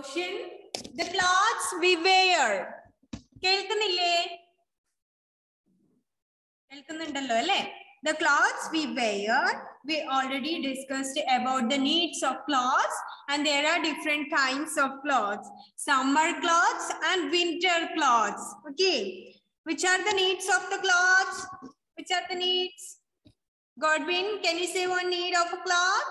Question: the clothes we wear. കേൾക്കുന്നില്ലേ? കേൾക്കുന്നുണ്ടല്ലോ അല്ലേ? The clothes we wear, we already discussed about the needs of clothes, and there are different kinds of clothes. Summer clothes and winter clothes. Okay. Which are the needs of the clothes? Which are the needs? Godwin, can you say one need of a cloth?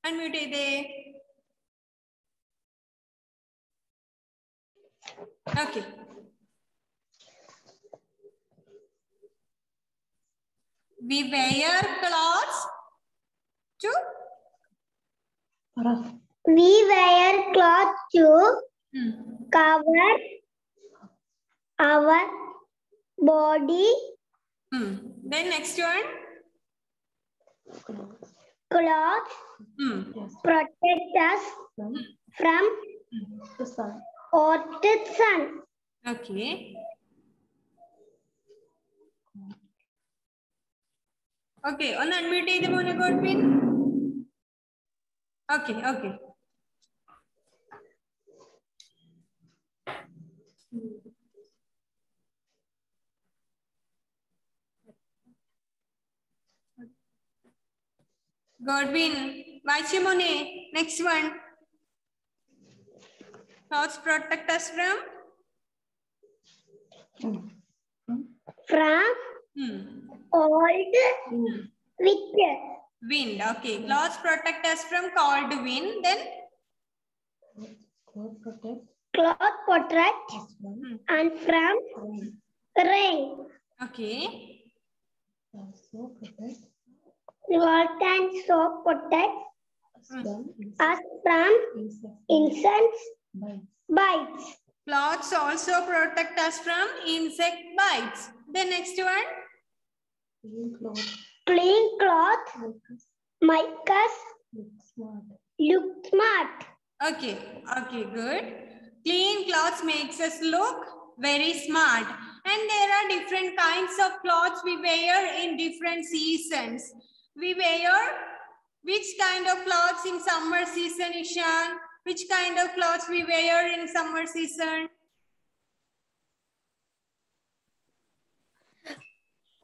Unmute there. Okay. We wear clothes to? We wear clothes to cover our body. Then next one. Clothes protect us from hot sun. Okay. Okay. On unmute the mone Godwin. Okay. Okay. Godwin, Vachimone. Next one. Clothes protect us from? From cold wind. Okay. Clothes protect us from cold wind. Then? Cloth protect and from rain. Okay. Cloth and soap protect us from insects bites. Cloths also protect us from insect bites. The next one? Clean cloth make us look smart. Okay. Okay, good. Clean clothes makes us look very smart. And there are different kinds of clothes we wear in different seasons. We wear which kind of clothes in summer season, Ishan? Which kind of clothes we wear in summer season?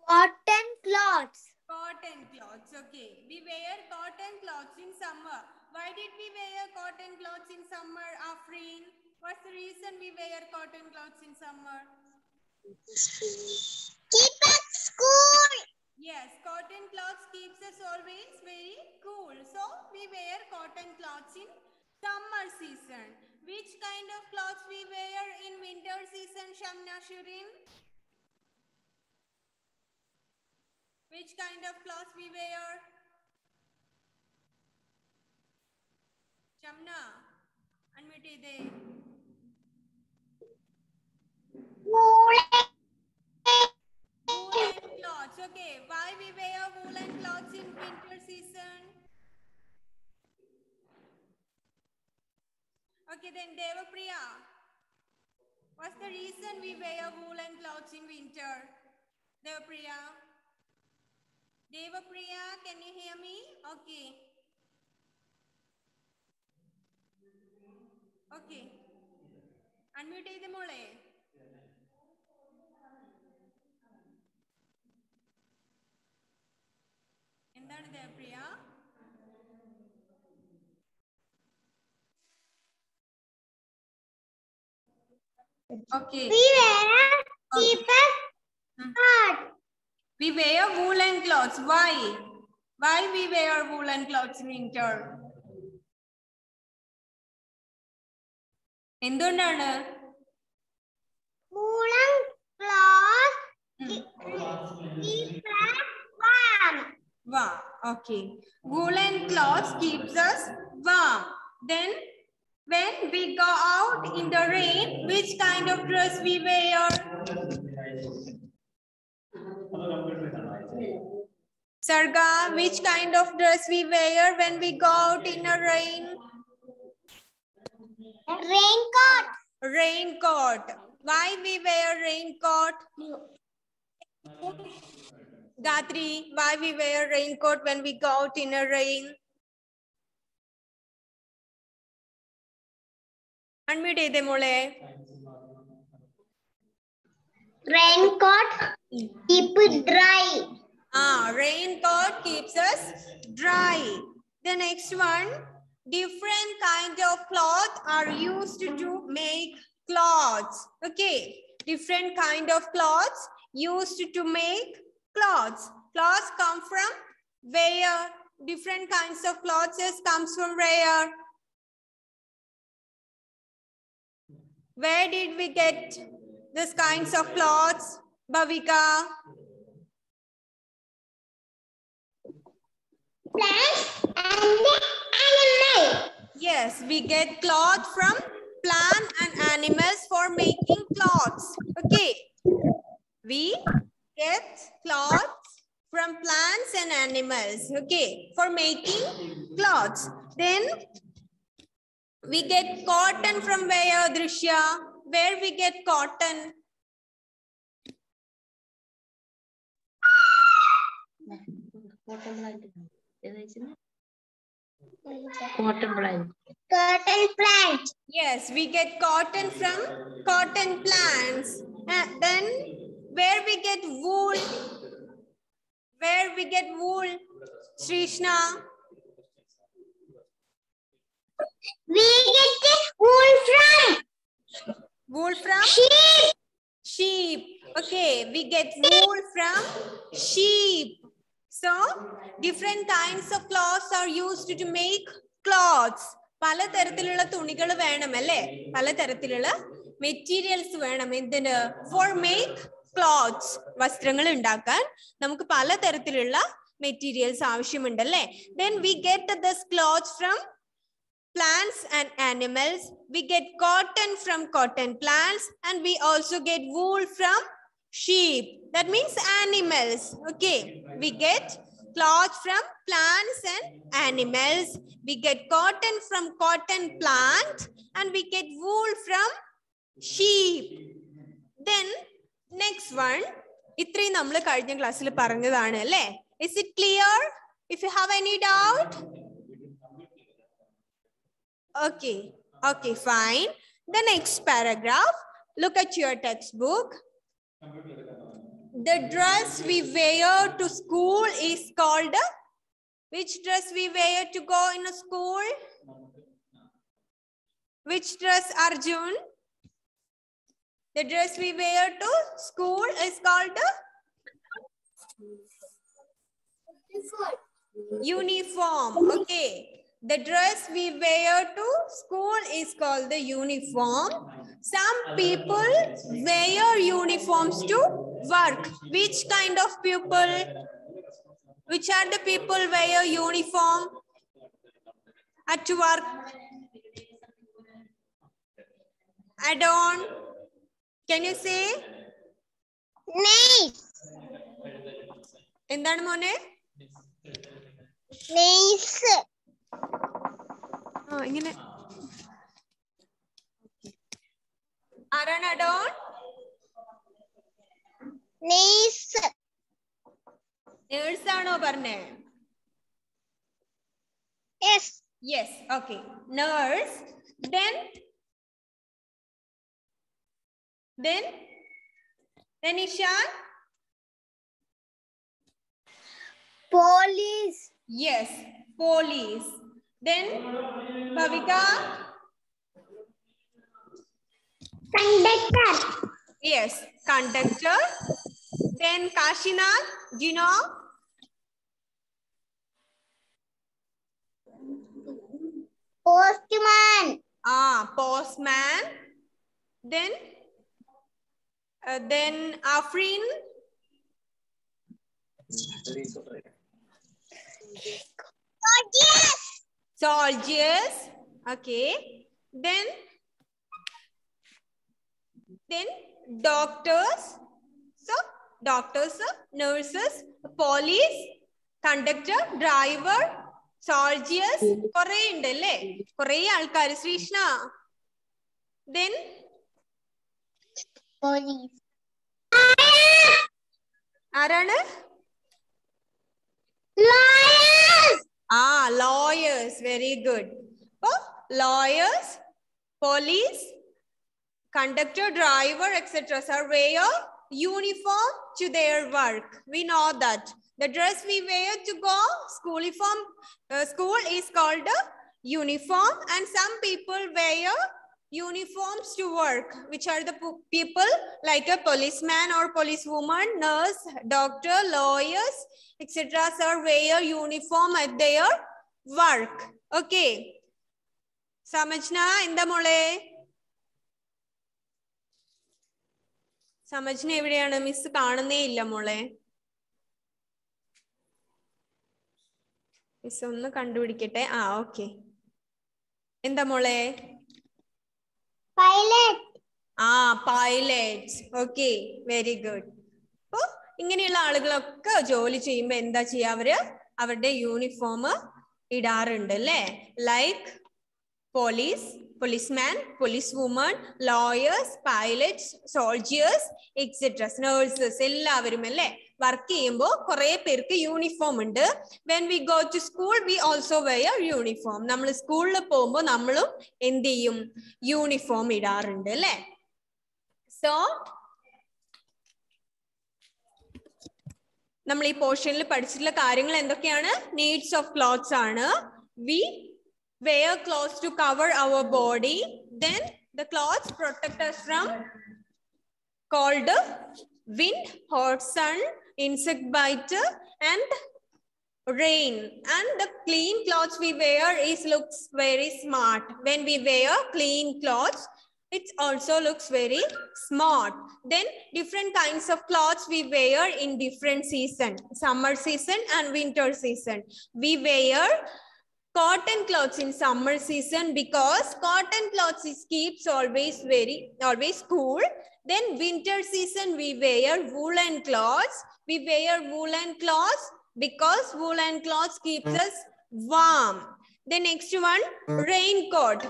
Cotton cloths. Cotton cloths, okay. We wear cotton cloths in summer. Why did we wear cotton cloths in summer, Afreen? What's the reason we wear cotton cloths in summer? Keep us cool. Yes, cotton cloths keeps us always very cool. So, we wear cotton cloths in summer season. Which kind of clothes we wear in winter season, Shamna Shirin? Which kind of clothes we wear? Shamna, unmute there. Woolen clothes. Okay, why we wear woolen clothes in winter season? Okay, then Devapriya. What's the reason we wear woolen clothes in winter? Devapriya. Devapriya, can you hear me? Okay. Okay. Unmute ചെയ്തേ മോളെ. എന്താണ് Devapriya? Okay. We wear keep us hot. We wear woolen clothes. Why? Why we wear woolen clothes in winter? എന്തുകൊണ്ടാണ്? Woolen cloth keep us warm. Warm. Okay. Woolen cloths keeps us warm. Then when we go out in the rain, which kind of dress we wear? Sarga, which kind of dress we wear when we go out in a rain? Raincoat. Raincoat. Why we wear raincoat? Gatri, why we wear raincoat when we go out in a rain? Unmute ചെയ്തേ മോളെ. Raincoat keep it dry. Raincoat keeps us dry. The next one, different kind of cloth are used to make clothes. Okay, different kind of cloths used to make clothes. Clothes come from where? Different kinds of clothes comes from where? Where did we get these kinds of clothes, Bhavika? Plants and animal. Yes, we get cloth from plant and animals for making clothes. Okay, we get cloths from plants and animals. Okay, for making clothes. Then we get cotton from where, Drishya? Where we get cotton? Cotton plant. Cotton plant. Yes, we get cotton from cotton plants. And then where we get wool? Where we get wool, Srishna? We get the wool from Sheep. Sheep. Okay, we get wool from sheep. So, different kinds of cloths are used to make cloths. പല തരത്തിലുള്ള തുണികൾ വേണം അല്ലേ? പല തരത്തിലുള്ള materials വേണം എന്തിന്? For make cloths. വസ്ത്രങ്ങൾ ഉണ്ടാക്കാൻ നമുക്ക് പല തരത്തിലുള്ള materials ആവശ്യമുണ്ടല്ലേ? Then we get this clothes from plants and animals. We get cotton from cotton plants, and we also get wool from sheep. That means animals. Okay, we get cloth from plants and animals. We get cotton from cotton plant, and we get wool from sheep. Then next one, ഇത്രയും നമ്മൾ കഴിഞ്ഞ ക്ലാസ്സിൽ പറഞ്ഞതാണ് അല്ലേ? Is it clear? If you have any doubt? Okay, fine. The next paragraph, look at your textbook. The dress we wear to school is called, which dress we wear to go in a school? Which dress, Arjun? The dress we wear to school is called uniform. Okay. The dress we wear to school is called the uniform. Some people wear uniforms to work. Which kind of people? Which are the people wear uniform at work? Adon, can you say? nice. എന്താണ് മോനെ? Nice. ഇങ്ങനെ ആരാണ് adorn? Nice. Nurse ആണോ പറഞ്ഞേ? Yes. Yes, okay. Nurse. Then Ishan? Police. Yes, police. Then Bhavika? Conductor. Yes, conductor. Then Kashinath, do you know? Postman. Postman. Then Afrin. Soldiers. Okay. Then doctors. So doctors, nurses, police, conductor, driver, soldiers. കുറേ ഉണ്ടല്ലേ? കുറേ ആൾക്കാർ. Sreeshna. Then Police. ആരാണ്? Lawyers. Lawyers. Very good. Oh, lawyers, police, conductor, driver, etc. Sir, wear uniform to their work. We know that. The dress we wear to go school is called a uniform, and some people wear uniforms to work, which are the people like a policeman or policewoman, nurse, doctor, lawyers, etc. Sir, wear uniform at their work. Okay. Samajna, inda mole. Samajna evideyana miss കാണുന്നേ ഇല്ല മോളെ. Miss ഒന്ന് കണ്ടുപിടിക്കട്ടെ. Okay. എന്താ മോളെ? Pilot. Pilots. Okay, very good. അപ്പൊ ഇങ്ങനെയുള്ള ആളുകളൊക്കെ ജോലി ചെയ്യുമ്പോൾ എന്താ ചെയ്യുക? അവരുടെ യൂണിഫോം ഇടാറുണ്ട് അല്ലേ? Like police, policeman, policewoman, lawyers, pilots, soldiers, etc. nurses എല്ലാവരും അല്ലേ? വർക്ക് ചെയ്യുമ്പോൾ കുറെ പേർക്ക് യൂണിഫോം ഉണ്ട്. When we go to school, we also wear uniform. നമ്മൾ സ്കൂളിൽ പോകുമ്പോൾ നമ്മളും എന്ത് ചെയ്യും? യൂണിഫോം ഇടാറുണ്ട് അല്ലേ? So, നമ്മൾ ഈ പോർഷനിൽ പഠിച്ചിട്ടുള്ള കാര്യങ്ങൾ എന്തൊക്കെയാണ്? Needs of clothes ആണ്. We wear clothes to cover our body. Then the clothes protect us from cold, wind, hot sun, insect bite, and rain. And the clean clothes we wear looks very smart. When we wear clean clothes, it also looks very smart. Then different kinds of clothes we wear in different season. Summer season and winter season. We wear cotton clothes in summer season because cotton clothes keeps always cool. Then winter season we wear woolen clothes. We wear woolen clothes because woolen clothes keeps us warm. The next one, raincoat.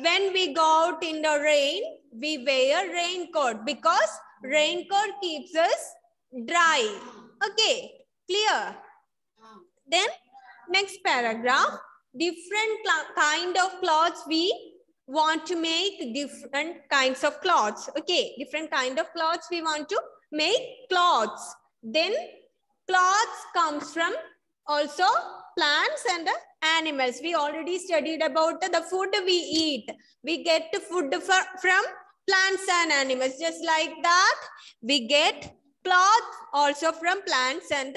When we go out in the rain, we wear raincoat because raincoat keeps us dry. Okay, clear? Then next paragraph, different kind of clothes we want to make different kinds of clothes. Okay, different kind of clothes we want to make clothes. Then clothes comes from also plants and animals. We already studied about the food we eat. We get food from plants and animals. Just like that, we get cloth also from plants and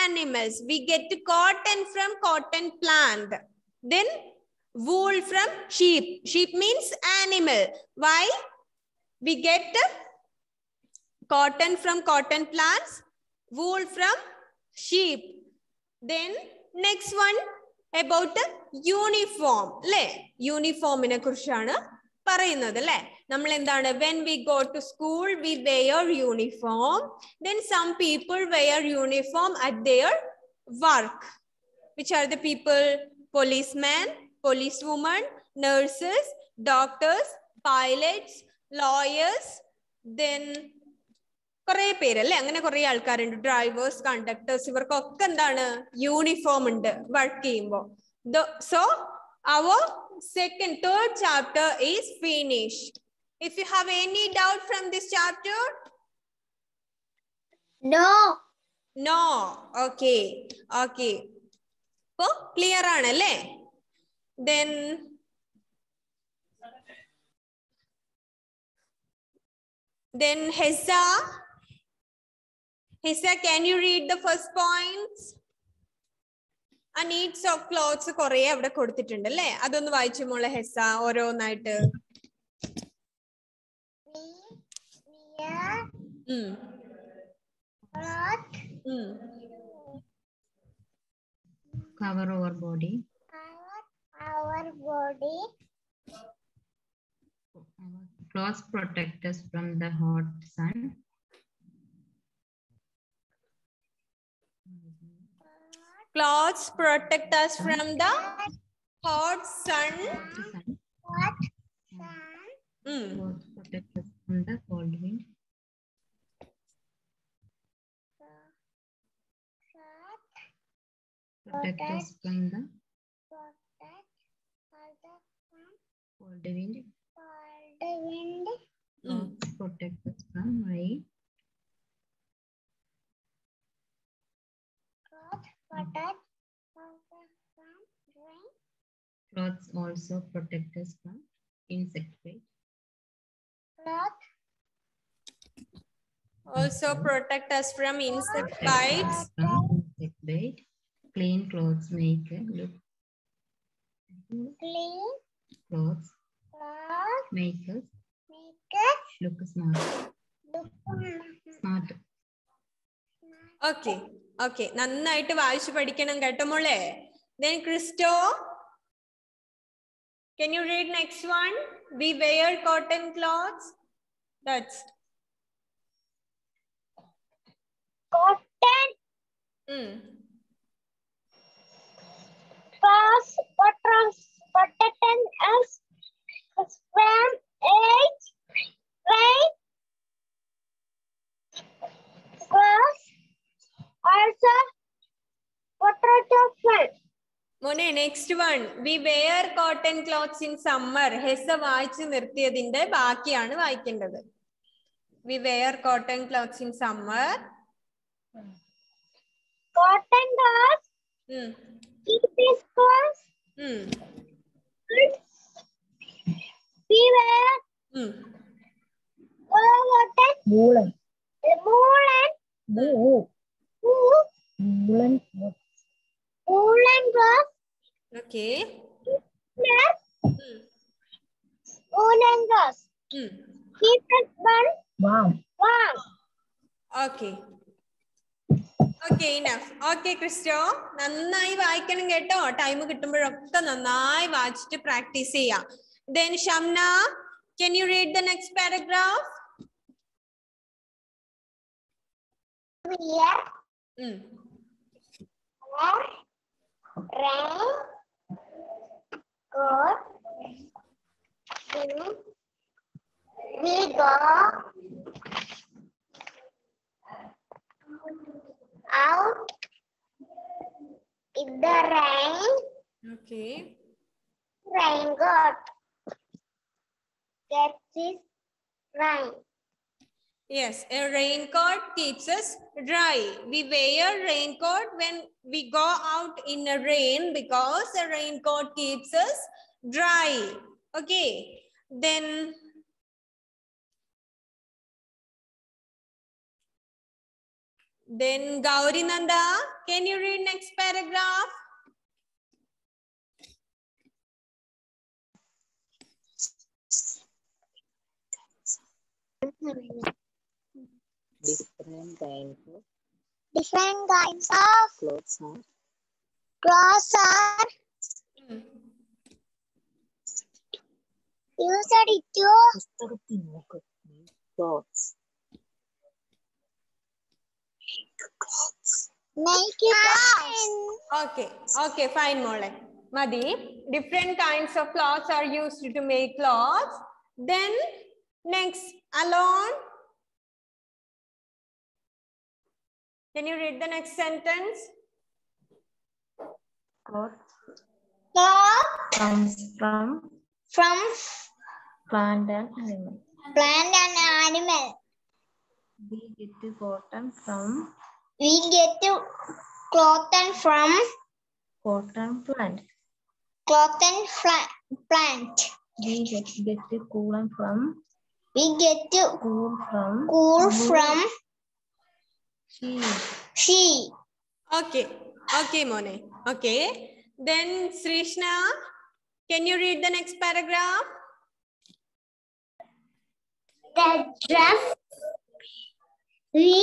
animals. We get cotton from cotton plant. Then wool from sheep. Sheep means animal. Why? We get cotton from cotton plants, wool from sheep. Then next one about uniform. Uniform ine kurichana പറയുന്നത് അല്ലേ? നമ്മൾ എന്താണ്? When we go to school, we wear uniform. Then some people wear uniform at their work. Which are the people? Policemen, policewoman, nurses, doctors, pilots, lawyers. Then കുറെ പേരല്ലേ? അങ്ങനെ കുറെ ആൾക്കാരുണ്ട്. Drivers, conductors, ഇവർക്കൊക്കെ എന്താണ്? യൂണിഫോം ഉണ്ട് വർക്ക് ചെയ്യുമ്പോൾ. So our third chapter is finished. If you have any doubt from this chapter? No. Okay. So clear ആണല്ലേ? Then Hessa, can you read the first points? Needs of clothes കുറേ അവിടെ കൊടുത്തിട്ടുണ്ട് അല്ലേ? അതൊന്ന് വായിച്ചു മോളെ ഹെസ്സ ഓരോന്നായിട്ട്. Cover our body. Clothes protect us from the hot sun. Clothes protect us from the hot sun. Clothes protect us from the cold wind. protect us from the cold wind. Clothes protect us from rain. Clothes also protect us from insect bite. Also protect us from insect Protect bites. us from insect bite. Clean clothes make a look. Clothes make us look smart. Smart. Okay. Okay. നന്നായിട്ട് വായിച്ചു പഠിക്കണം കേട്ടോ മോളെ. Then Christo, can you read next one? We wear cotton clothes. That's Cotton clothes protect us from age, rain. Clothes also protect us from. മോനെ next one. We wear cotton clothes in summer. Hesa വായിച്ചു നിർത്തിയതിന്റെ ബാക്കിയാണ് വായിക്കേണ്ടത്. We wear cotton clothes in summer. Cotton clothes keep these clothes. We wear woolen clothes. Okay. Woolen clothes keep us warm. Okay. Okay, enough. Okay, Christo. നന്നായി വായിക്കണം കേട്ടോ. Time കിട്ടുമ്പോഴൊക്കെ നന്നായി വായിച്ചിട്ട് practice ചെയ്യാം. Then Shamna, can you read the next paragraph? Here, rain, coat, we go out in the rain. Okay. Raincoat gets its rain. Yes, a raincoat keeps us dry. We wear raincoat when we go out in a rain because a raincoat keeps us dry. Okay. Then Gauri Nanda, can you read next paragraph? Different kinds of clothes are used to make it. Okay, fine, Mole. Madi, different kinds of cloths are used to make clothes. Then next, Alon. Can you read the next sentence? Clothes Cloth comes from plant and animal. We get the cotton from cotton from cotton plant. We get the coolant from sheep. Okay, Mone. Okay. Then Srishna, can you read the next paragraph? The dress we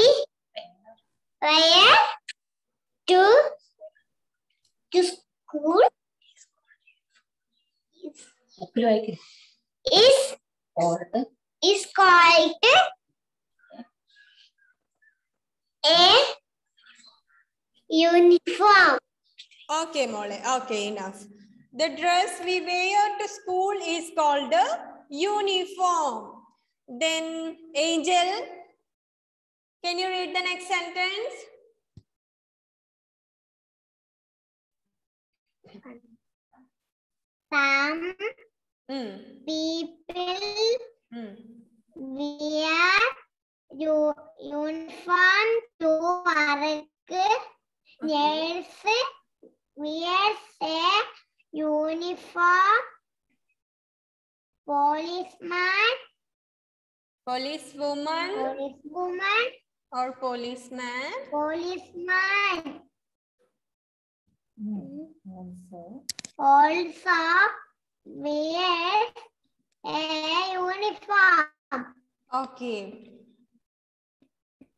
wear to school is called a uniform. Okay, Mole. Okay, enough. The dress we wear to school is called a uniform. Then Angel, can you read the next sentence? Some people wear uniform to work. Nurse wears a uniform. Policewoman or policeman. Also wears a uniform. Okay.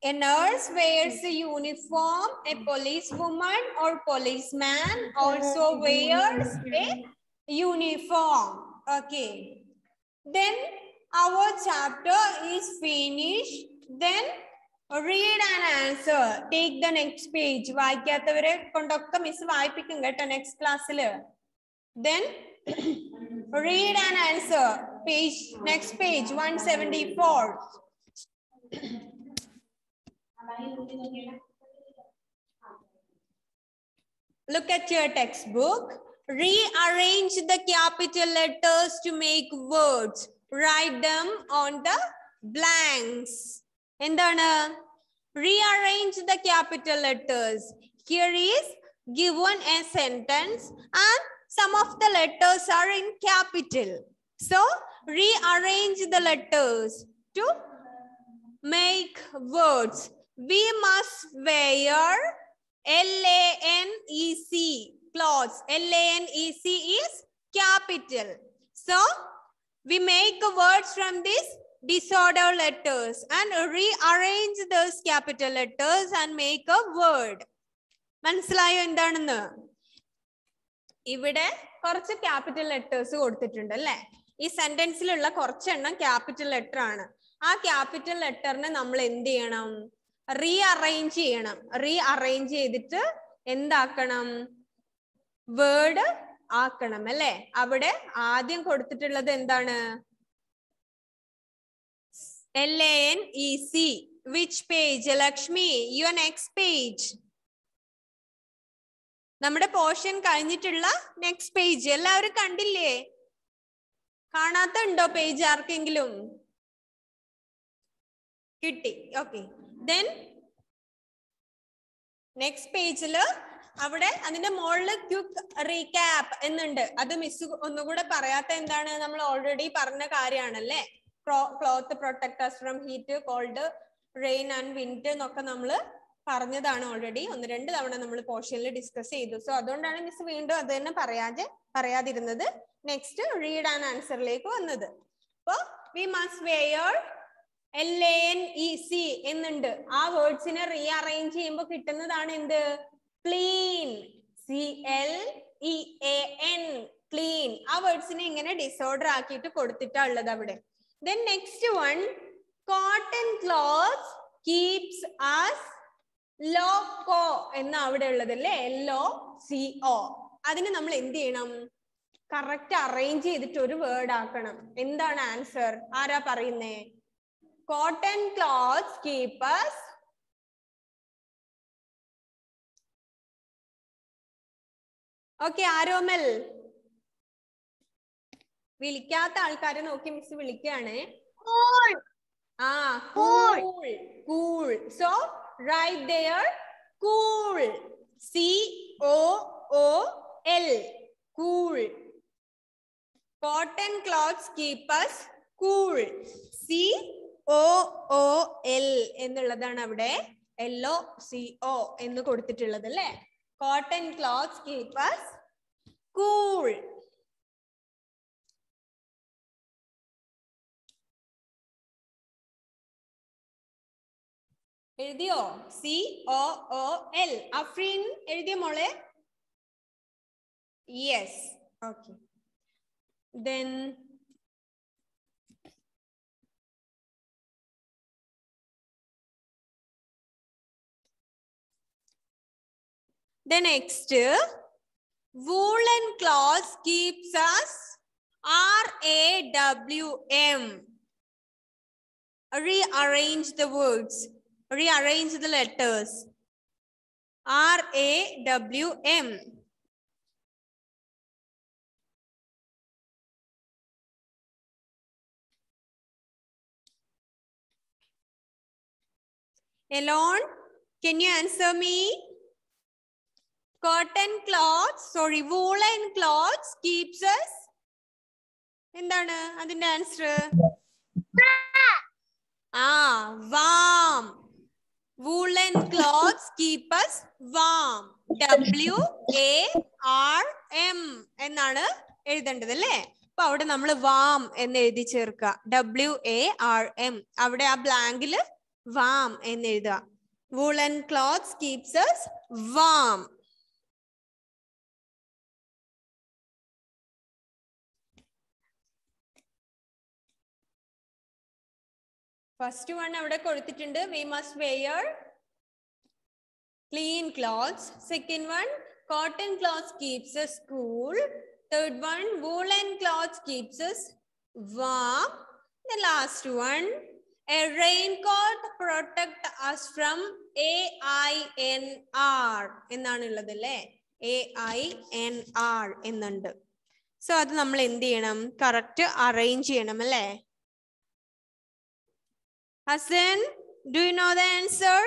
A nurse wears a uniform. A policewoman or policeman also wears a uniform. Okay. Then our chapter is finished. Then read and answer. Take the next page. വായിക്കാത്തവരെ കൊണ്ടൊക്കെ miss വായിപ്പിക്കും കേട്ടോ next classൽ. Then read and answer. Page, next page 174. Look at your textbook. Rearrange the capital letters to make words. Write them on the blanks. Endana? Rearrange the capital letters. Here is given a sentence and some of the letters are in capital. So rearrange the letters to make words. We must wear LANEC clothes. LANEC is capital. So we make words from these disorder letters and rearrange those capital letters and make a word. മനസ്സിലായോ എന്താണെന്ന്? ഇവിടെ കുറച്ച് capital letters കൊടുത്തിട്ടുണ്ട് അല്ലേ? ഈ സെന്റൻസിലുള്ള കുറച്ചെണ്ണം capital letter ആണ്. ആ capital ലെറ്ററിനെ നമ്മൾ എന്ത് ചെയ്യണം? റീഅറേഞ്ച് ചെയ്യണം. റീഅറേഞ്ച് ചെയ്തിട്ട് എന്താക്കണം? വേർഡ് ആക്കണം അല്ലെ? അവിടെ ആദ്യം കൊടുത്തിട്ടുള്ളത് എന്താണ്? LANEC. Which page? Lakshmi, your next page. നമ്മുടെ പോർഷൻ കഴിഞ്ഞിട്ടുള്ള നെക്സ്റ്റ് പേജ് എല്ലാവരും കണ്ടില്ലേ? കാണാത്തുണ്ടോ പേജ് ആർക്കെങ്കിലും? കിട്ടി. ഓക്കെ. ദെൻ നെക്സ്റ്റ് പേജില് അവിടെ അതിന്റെ മുകളിൽ ക്വിക്ക് റീക്യാപ്പ് എന്നുണ്ട്. അത് മിസ് ഒന്നുകൂടെ പറയാത്ത എന്താണ്? നമ്മൾ ഓൾറെഡി പറഞ്ഞ കാര്യമാണല്ലേ. Cloth protect us from heat, cold, rain and wind എന്നൊക്കെ നമ്മൾ പറഞ്ഞതാണ് ഓൾറെഡി. 1-2 തവണ നമ്മൾ പോർഷനിൽ ഡിസ്കസ് ചെയ്തു. സോ അതുകൊണ്ടാണ് മിസ് വീണ്ടും അത് തന്നെ പറയാതിരുന്നത്. നെക്സ്റ്റ് റീഡ് ആൻഡ് ആൻസറിലേക്ക് വന്നത്. അപ്പൊ വി മസ്റ്റ് വെയർ LANEC എന്നുണ്ട്. ആ വേർഡ്സിനെ റീഅറേഞ്ച് ചെയ്യുമ്പോൾ കിട്ടുന്നതാണ് എന്ത്? ക്ലീൻ. CLEAN clean. ആ വേർഡ്സിനെ ഇങ്ങനെ ഡിസോർഡർ ആക്കിയിട്ട് കൊടുത്തിട്ടുള്ളത് അവിടെ. Then next one, cotton cloth keeps us loco എന്ന് അവിടെ ഉള്ളത് അല്ലേ? LOCO. അതിന് നമ്മൾ എന്ത് ചെയ്യണം? കറക്റ്റ് അറേഞ്ച് ചെയ്തിട്ട് ഒരു വേർഡ് ആക്കണം. എന്താണ് ആൻസർ? ആരാ പറയുന്നേ? Cotton cloths keep us. Okay, ആരോമൽ വിളിക്കാത്ത ആൾക്കാരെ നോക്കി മിസ് വിളിക്കുകയാണ്. Cool. So right there, cool. COOL. Cool. Cotton cloths keep us cool. COOL എന്നുള്ളതാണ് അവിടെ LOCO എന്ന് കൊടുത്തിട്ടുള്ളത് അല്ലേ? Cotton cloths keep us cool. എഴുതിയോ? COOL. അഫ്രീൻ എഴുതിയ മോളെ? Yes. Okay. Then the next, woolen cloth keeps us RAM. Rearrange the words. Rearrange the letters. RAM. Alone, can you answer me? Cotton cloths, sorry, woolen cloths keeps us. എന്താണ് അതിന്റെ answer? Warm. Woolen clothes keep us warm. WARM എന്നാണ് എഴുതേണ്ടത് അല്ലേ? അപ്പൊ അവിടെ നമ്മൾ warm എന്ന് എഴുതി ചേർക്കുക. WARM. അവിടെ ആ ബ്ലാങ്കില് warm എന്ന് എഴുതുക. Woolen clothes keeps us warm. First one avade kodutittunde, we must wear clean clothes. Second one, cotton clothes keeps us cool. Third one, woolen clothes keeps us warm. The last one, a raincoat protect us from AINR എന്നാണ് ഉള്ളത് അല്ലേ? AINR എന്നുണ്ട്. So അത് നമ്മൾ എന്ത് ചെയ്യണം? Correct arrange ചെയ്യണം അല്ലേ? Hassan, do you know the answer?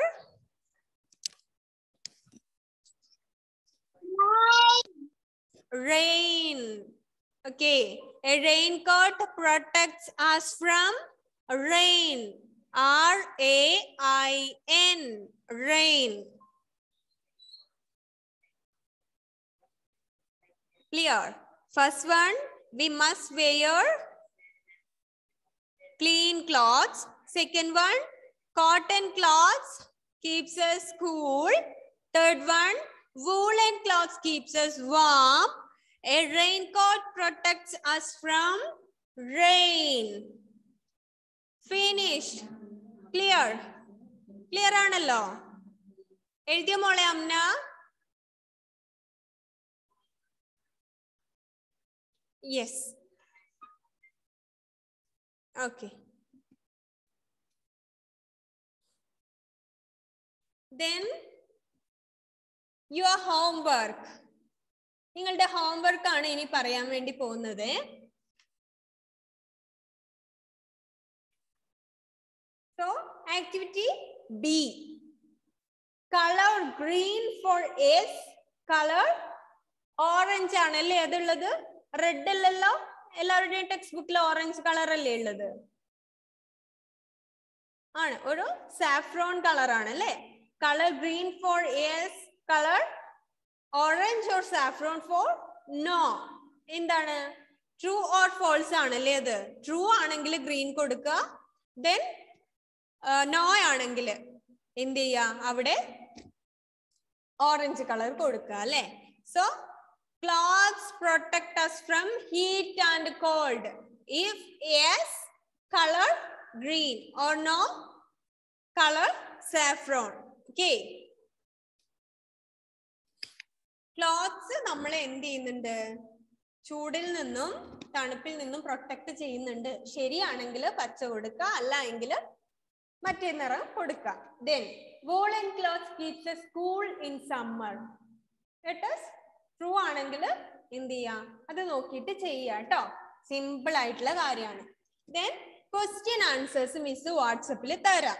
Rain. Okay. A raincoat protects us from rain. RAIN. Rain. Clear. First one, we must wear clean clothes. Second one, cotton cloths keeps us cool. Third one, woolen cloths keeps us warm. A raincoat protects us from rain. Finished. Clear. Clear ആണല്ലോ? എഴുതിയ മോളെ Amna? Yes. Okay. Then your homework. നിങ്ങളുടെ homework ആണ് ഇനി പറയാൻ വേണ്ടി പോകുന്നത്. So, activity B. Color green for S. Color orange ആണല്ലേ അതുള്ളത്? Red അല്ലല്ലോ? എല്ലാവരുടെയും ടെക്സ്റ്റ് ബുക്കിൽ ഓറഞ്ച് കളർ അല്ലേ ഉള്ളത്? ആണ്, ഒരു സാഫ്രോൺ കളർ ആണ് അല്ലേ? Color green for yes, color orange or saffron for no. എന്താണ്? True or false ആണല്ലേ അത്? True ആണെങ്കിൽ green കൊടുക്കുക. Then no ആണെങ്കിൽ എന്ത് ചെയ്യാ? അവിടെ orange color കൊടുക്കുക അല്ലേ? So, clothes protect us from heat and cold. If yes, color green, or no, color saffron. Okay. Clothes നമ്മൾ എന്ത് ചെയ്യുന്നുണ്ട്? ചൂടിൽ നിന്നും തണുപ്പിൽ നിന്നും പ്രൊട്ടക്ട് ചെയ്യുന്നുണ്ട്. ശരിയാണെങ്കിൽ പച്ച കൊടുക്കുക, അല്ല എങ്കിൽ മറ്റേ നിറം കൊടുക്കുക. Then woolen clothes keeps us cool in summer. It is true ആണെങ്കിൽ എന്ത് ചെയ്യാം? അത് നോക്കിയിട്ട് ചെയ്യുക കേട്ടോ. സിമ്പിൾ ആയിട്ടുള്ള കാര്യമാണ്. Then question answers മിസ് വാട്സപ്പിൽ തരാം.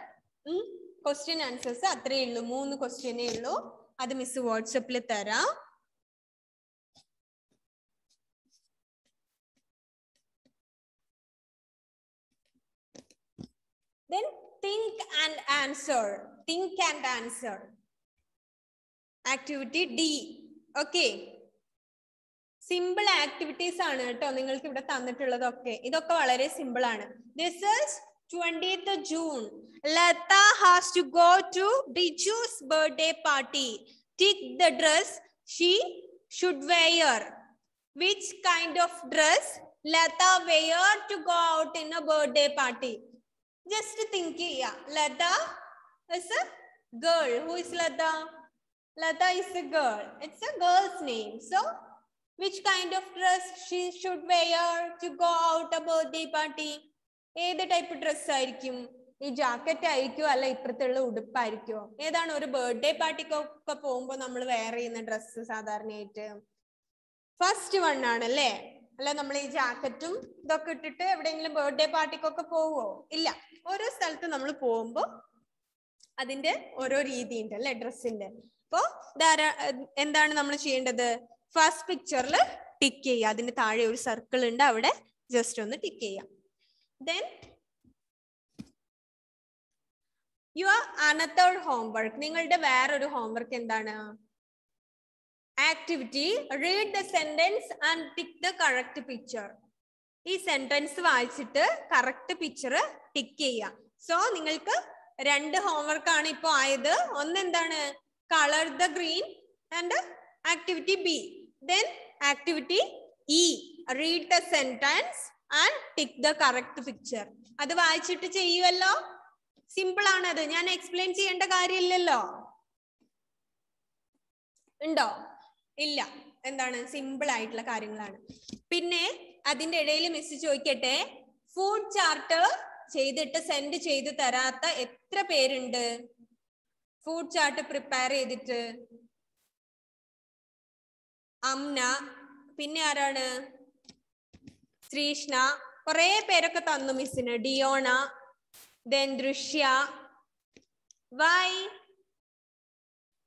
ക്വസ്റ്റ്യൻ ആൻസേഴ്സ് അത്രയേ ഉള്ളൂ, 3 ക്വസ്റ്റ്യനേ ഉള്ളൂ. അത് മിസ് വാട്സപ്പിൽ തരാം. Then think and answer. Think and answer. Activity D. Okay. Simple activities ആണ് കേട്ടോ നിങ്ങൾക്ക് ഇവിടെ തന്നിട്ടുള്ളതൊക്കെ. ഇതൊക്കെ വളരെ സിമ്പിൾ ആണ്. This is 20th June. Lata has to go to Biju's birthday party. Tick the dress she should wear. Which kind of dress Lata wear to go out in a birthday party? Just think here. Lata is a girl. Who is Lata? Lata is a girl. It's a girl's name. So, which kind of dress she should wear to go out a birthday party? ഏത് type dress ആയിരിക്കും? ഈ jacket ആയിരിക്കോ അല്ല ഇപ്പുറത്തുള്ള ഉടുപ്പായിരിക്കോ? ഏതാണ് ഒരു birthday പാർട്ടിക്കൊക്കെ പോകുമ്പോൾ നമ്മൾ wear ചെയ്യുന്ന dress സാധാരണയായിട്ട്? ഫസ്റ്റ് വൺ ആണല്ലേ? അല്ല നമ്മൾ ഈ ജാക്കറ്റും ഇതൊക്കെ ഇട്ടിട്ട് എവിടെയെങ്കിലും ബർത്ത്ഡേ പാർട്ടിക്കൊക്കെ പോവോ? ഇല്ല. ഓരോ സ്ഥലത്ത് നമ്മൾ പോകുമ്പോൾ അതിന്റെ ഓരോ രീതി ഉണ്ട് അല്ലെ ഡ്രസ്സിന്റെ. അപ്പോ എന്താണ് നമ്മൾ ചെയ്യേണ്ടത്? ഫസ്റ്റ് പിക്ചറിൽ ടിക്ക് ചെയ്യുക. അതിന് താഴെ ഒരു സർക്കിൾ ഉണ്ട്, അവിടെ ജസ്റ്റ് ഒന്ന് ടിക്ക് ചെയ്യാം. Then your another homework, നിങ്ങളുടെ വേറൊരു ഹോംവർക്ക് എന്താണ്? Activity read the sentence and tick the correct picture. ഈ സെന്റൻസ് വായിച്ചിട്ട് കറക്റ്റ് പിക്ചർ ടിക്ക് ചെയ്യാം. സോ നിങ്ങൾക്ക് 2 ഹോംവർക്ക് ആണ് ഇപ്പോ ആയത്. ഒന്ന് എന്താണ്? Colour the green and activity B. Then activity E read the sentence and tick the correct picture. അത് വായിച്ചിട്ട് ചെയ്യുമല്ലോ. സിമ്പിൾ ആണത്, ഞാൻ എക്സ്പ്ലെയിൻ ചെയ്യേണ്ട കാര്യമില്ലല്ലോ. ഉണ്ടോ? ഇല്ല. എന്താണ്? സിമ്പിൾ ആയിട്ടുള്ള കാര്യങ്ങളാണ്. പിന്നെ അതിന്റെ ഇടയിൽ മിസ് ചോദിക്കട്ടെ, ഫുഡ് ചാർട്ട് ചെയ്തിട്ട് സെൻഡ് ചെയ്ത് തരാത്ത എത്ര പേരുണ്ട്? ഫുഡ് ചാർട്ട് പ്രിപ്പയർ ചെയ്തിട്ട് അംന, പിന്നെ ആരാണ്? ശ്രീഷ്ണ, കുറെ പേരൊക്കെ തന്നു മിസ്സിന്. ഡിയോണ, then ദൃശ്യ.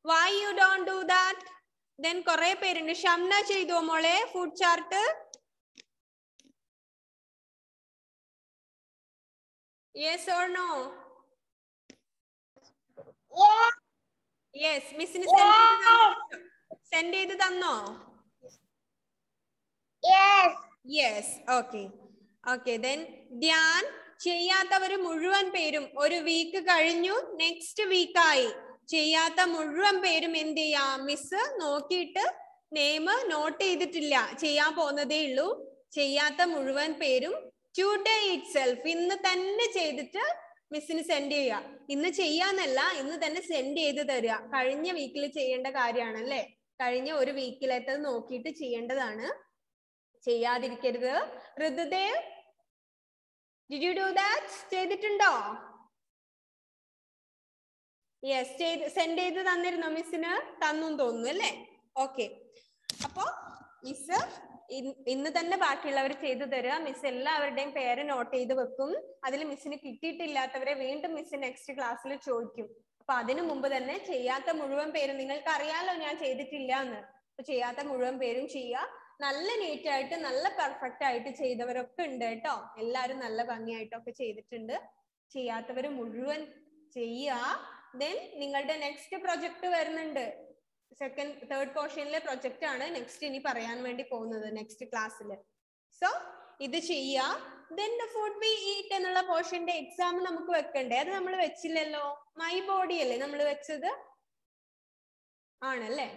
why you don't do that? then കുറെ പേരുണ്ട്. ഷംന ചെയ്തോ മോളെ food chart? yes or no? yes. മിസ്സിന് സെൻഡ് ചെയ്ത് തന്നോ? yes. okay then ധ്യാൻ, ചെയ്യാത്തവര് മുഴുവൻ പേരും ഒരു വീക്ക് കഴിഞ്ഞു, നെക്സ്റ്റ് വീക്കായി. ചെയ്യാത്ത മുഴുവൻ പേരും എന്ത് ചെയ്യാം? മിസ് നോക്കിയിട്ട് നെയിം നോട്ട് ചെയ്തിട്ടില്ല, ചെയ്യാൻ പോകുന്നതേ ഉള്ളൂ. ചെയ്യാത്ത മുഴുവൻ പേരും ടുഡേ ഇറ്റ്സെൽഫ്, ഇന്ന് തന്നെ ചെയ്തിട്ട് മിസ്സിന് സെൻഡ് ചെയ്യുക. ഇന്ന് ചെയ്യാന്നല്ല, ഇന്ന് തന്നെ സെൻഡ് ചെയ്ത് തരിക. കഴിഞ്ഞ വീക്കിൽ ചെയ്യേണ്ട കാര്യമാണ് അല്ലേ? കഴിഞ്ഞ ഒരു വീക്കിലേത്തത് നോക്കിയിട്ട് ചെയ്യേണ്ടതാണ്, ചെയ്യാതിരിക്കരുത്. Ritudev, did you do that? ചെയ്തിട്ടുണ്ടോ? yes. സെൻഡ് ചെയ്ത് തന്നിരുന്നോ മിസ്സിന്? തന്നു തോന്നുന്നു അല്ലേ? ഓക്കെ. അപ്പോ മിസ് ഇന്ന് തന്നെ ബാക്കിയുള്ളവർ ചെയ്തു തരിക. മിസ് എല്ലാവരുടെയും പേര് നോട്ട് ചെയ്ത് വെക്കും. അതിൽ മിസ്സിന് കിട്ടിയിട്ടില്ലാത്തവരെ വീണ്ടും മിസ് നെക്സ്റ്റ് ക്ലാസ്സിൽ ചോദിക്കും. അപ്പൊ അതിനു മുമ്പ് തന്നെ ചെയ്യാത്ത മുഴുവൻ പേരും, നിങ്ങൾക്ക് അറിയാലോ ഞാൻ ചെയ്തിട്ടില്ല എന്ന്, അപ്പൊ ചെയ്യാത്ത മുഴുവൻ പേരും ചെയ്യുക. നല്ല നീറ്റ് ആയിട്ട് നല്ല പെർഫെക്റ്റ് ആയിട്ട് ചെയ്തവരൊക്കെ ഉണ്ട് കേട്ടോ. എല്ലാരും നല്ല ഭംഗിയായിട്ടൊക്കെ ചെയ്തിട്ടുണ്ട്. ചെയ്യാത്തവര് മുഴുവൻ ചെയ്യുക. ദെൻ നിങ്ങളുടെ നെക്സ്റ്റ് പ്രൊജക്ട് വരുന്നുണ്ട്. തേർഡ് പോർഷനിലെ പ്രൊജക്ട് ആണ് നെക്സ്റ്റ് ഇനി പറയാൻ വേണ്ടി പോകുന്നത് നെക്സ്റ്റ് ക്ലാസ്സിൽ. സോ ഇത് ചെയ്യുക. Then the food we eat എന്നുള്ള പോർഷന്റെ എക്സാം നമുക്ക് വെക്കണ്ടേ? അത് നമ്മൾ വെച്ചില്ലല്ലോ. മൈ ബോഡി അല്ലേ നമ്മൾ വെച്ചത്? ആണല്ലേ?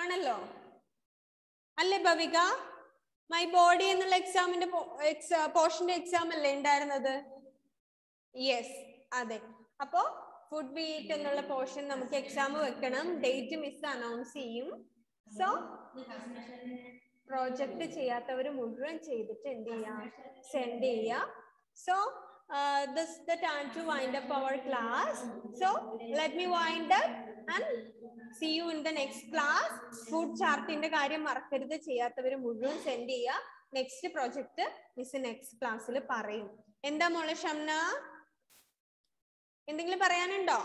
ആണല്ലോ അല്ലേ ഭവിക? മൈ ബോഡി എന്നുള്ള എക്സാമിന്റെ പോർഷന്റെ എക്സാം അല്ലേ ഉണ്ടായിരുന്നത്? യെസ്, അതെ. അപ്പോ ഫുഡ് വി ഈറ്റ് എന്നുള്ള പോർഷൻ നമുക്ക് എക്സാം വെക്കണം. ഡേറ്റ് മിസ് അനൗൺസ് ചെയ്യും. സോ പ്രോജക്റ്റ് ചെയ്യാത്തവർ മുഴുവൻ ചെയ്തിട്ട് എന്ത് ചെയ്യാം? സെൻഡ് ചെയ്യാം. So this is the time to wind up our class. So let me wind up and see you in the next class. Food chart ന്റെ കാര്യം മറക്കരുത്. ചെയ്യാത്തവർ മുഴുവൻ സെൻഡ് ചെയ്യുക. നെക്സ്റ്റ് പ്രോജക്റ്റ് മിസ് നെക്സ്റ്റ് ക്ലാസ്സിൽ പറയും. എന്താ മോളെ ഷംന, എന്തെങ്കിലും പറയാനുണ്ടോ?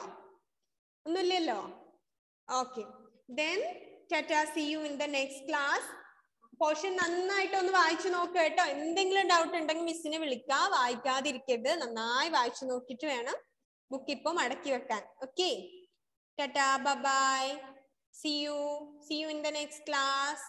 ഒന്നുമില്ലല്ലോ. Okay, then tata, see you in the next class. Portion നന്നായിട്ട് ഒന്ന് വായിച്ചു നോക്കുക കേട്ടോ. എന്തെങ്കിലും ഡൗട്ട് ഉണ്ടെങ്കിൽ മിസ്സിനെ വിളിക്കുക. വായിക്കാതിരിക്കരുത്, നന്നായി വായിച്ചു നോക്കിയിട്ട് വേണം ബുക്ക് ഇപ്പൊ മടക്കി വെക്കാൻ. Okay, Tata, bye bye, see you in the next class.